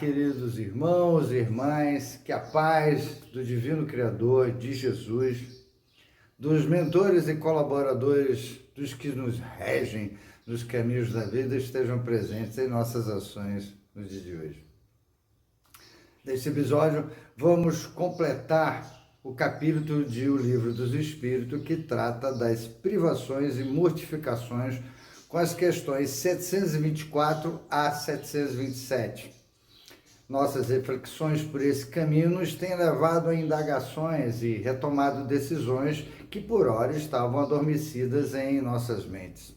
queridos irmãos e irmãs, que a paz do Divino Criador, de Jesus, dos mentores e colaboradores, dos que nos regem nos caminhos da vida, estejam presentes em nossas ações no dia de hoje. Neste episódio, vamos completar o capítulo de O Livro dos Espíritos, que trata das privações e mortificações com as questões 724 a 727. Nossas reflexões por esse caminho nos têm levado a indagações e retomado decisões que por hora estavam adormecidas em nossas mentes.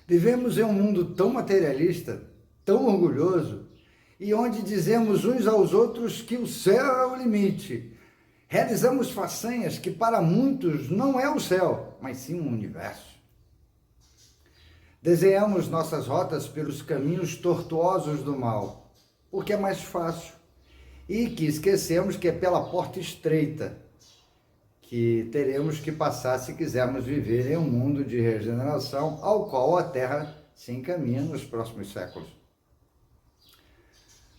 Vivemos em um mundo tão materialista, tão orgulhoso, e onde dizemos uns aos outros que o céu é o limite. Realizamos façanhas que para muitos não é o céu, mas sim um universo. Desenhamos nossas rotas pelos caminhos tortuosos do mal, porque é mais fácil, e que esquecemos que é pela porta estreita que teremos que passar se quisermos viver em um mundo de regeneração ao qual a Terra se encaminha nos próximos séculos.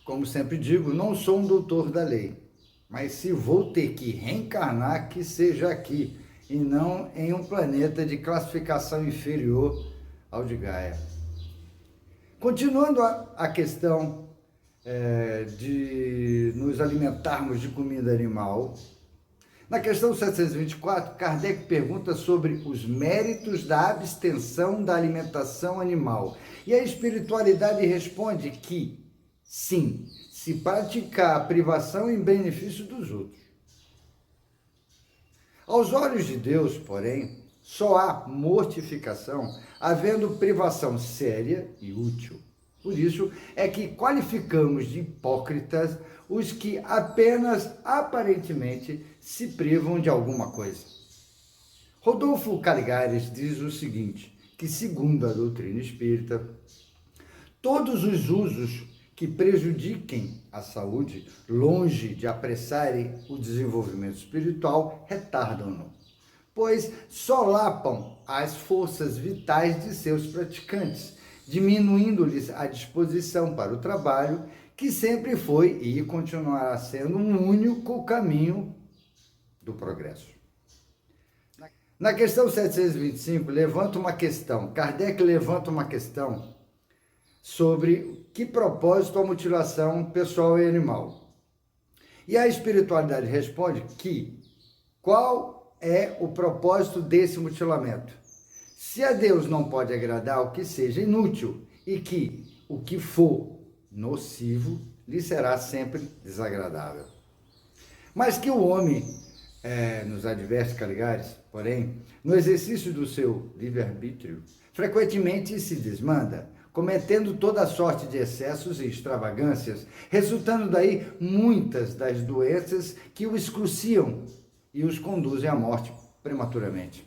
Como sempre digo, não sou um doutor da lei, mas se vou ter que reencarnar, que seja aqui, e não em um planeta de classificação inferior ao de Gaia. Continuando a questão de nos alimentarmos de comida animal, na questão 724, Kardec pergunta sobre os méritos da abstenção da alimentação animal. E a espiritualidade responde que, sim, se praticar a privação em benefício dos outros. Aos olhos de Deus, porém, só há mortificação havendo privação séria e útil. Por isso é que qualificamos de hipócritas os que apenas aparentemente se privam de alguma coisa. Rodolfo Caligares diz o seguinte, que segundo a doutrina espírita, todos os usos que prejudiquem a saúde, longe de apressarem o desenvolvimento espiritual, retardam-no, pois solapam as forças vitais de seus praticantes, diminuindo-lhes a disposição para o trabalho, que sempre foi e continuará sendo um único caminho do progresso. Na questão 725, Kardec levanta uma questão sobre que propósito a mutilação pessoal e animal. E a espiritualidade responde que qual é o propósito desse mutilamento? Se a Deus não pode agradar o que seja inútil e que o que for nocivo lhe será sempre desagradável. Mas que o homem, nos adverte Caligares, porém, no exercício do seu livre-arbítrio, frequentemente se desmanda, cometendo toda sorte de excessos e extravagâncias, resultando daí muitas das doenças que o excruciam e os conduzem à morte prematuramente.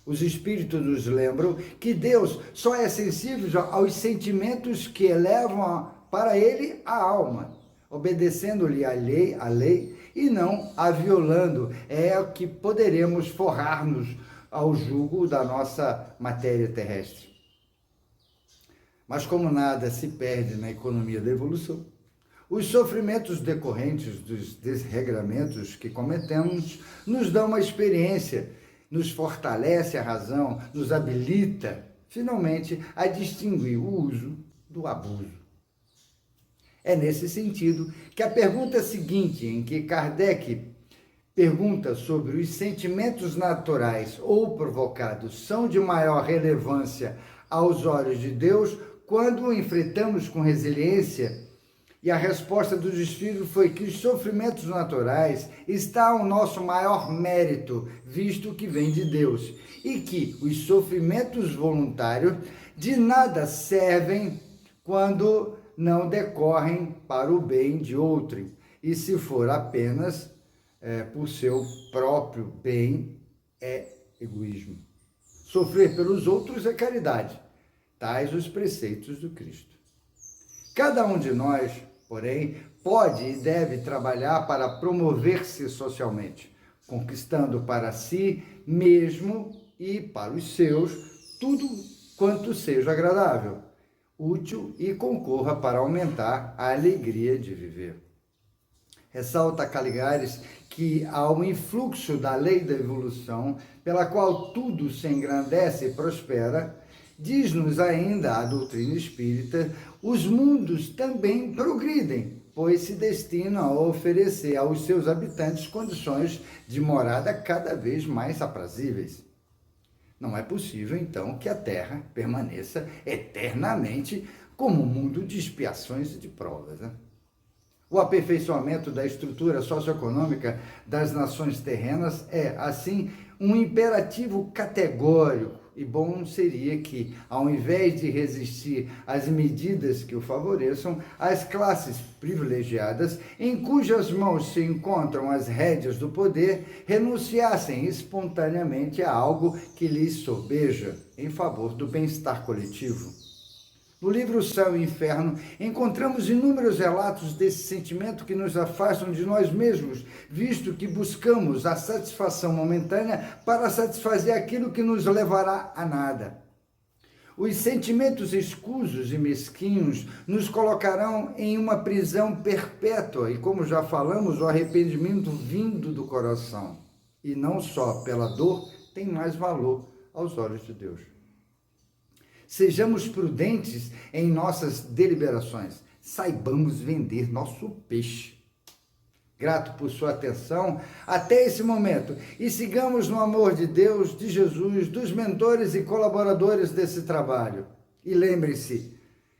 Os espíritos nos lembram que Deus só é sensível aos sentimentos que elevam para ele a alma, obedecendo-lhe a lei e não a violando. É o que poderemos forrar-nos ao jugo da nossa matéria terrestre. Mas como nada se perde na economia da evolução, os sofrimentos decorrentes dos desregramentos que cometemos nos dão uma experiência, nos fortalece a razão, nos habilita, finalmente, a distinguir o uso do abuso. É nesse sentido que a pergunta seguinte, em que Kardec pergunta sobre os sentimentos naturais ou provocados, são de maior relevância aos olhos de Deus quando o enfrentamos com resiliência. E a resposta dos espíritos foi que os sofrimentos naturais estão ao nosso maior mérito, visto que vem de Deus, e que os sofrimentos voluntários de nada servem quando não decorrem para o bem de outrem, e se for apenas por seu próprio bem, é egoísmo. Sofrer pelos outros é caridade, tais os preceitos do Cristo. Cada um de nós, porém, pode e deve trabalhar para promover-se socialmente, conquistando para si mesmo e para os seus tudo quanto seja agradável. útil e concorra para aumentar a alegria de viver. Ressalta Caligares que há um influxo da lei da evolução, pela qual tudo se engrandece e prospera. Diz-nos ainda a doutrina espírita, os mundos também progridem, pois se destinam a oferecer aos seus habitantes condições de morada cada vez mais aprazíveis. Não é possível, então, que a Terra permaneça eternamente como um mundo de expiações e de provas, né? O aperfeiçoamento da estrutura socioeconômica das nações terrenas é, assim, um imperativo categórico, e bom seria que, ao invés de resistir às medidas que o favoreçam, as classes privilegiadas, em cujas mãos se encontram as rédeas do poder, renunciassem espontaneamente a algo que lhes sobeja, em favor do bem-estar coletivo. No livro Céu e Inferno, encontramos inúmeros relatos desse sentimento que nos afastam de nós mesmos, visto que buscamos a satisfação momentânea para satisfazer aquilo que nos levará a nada. Os sentimentos escusos e mesquinhos nos colocarão em uma prisão perpétua e, como já falamos, o arrependimento vindo do coração, e não só pela dor, tem mais valor aos olhos de Deus. Sejamos prudentes em nossas deliberações. Saibamos vender nosso peixe. Grato por sua atenção até esse momento e sigamos no amor de Deus, de Jesus, dos mentores e colaboradores desse trabalho. E lembre-se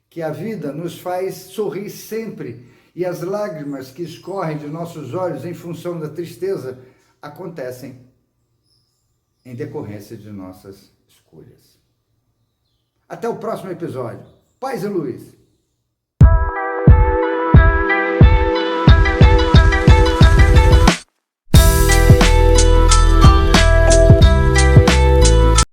que a vida nos faz sorrir sempre e as lágrimas que escorrem de nossos olhos em função da tristeza acontecem em decorrência de nossas escolhas. Até o próximo episódio. Paz e luz!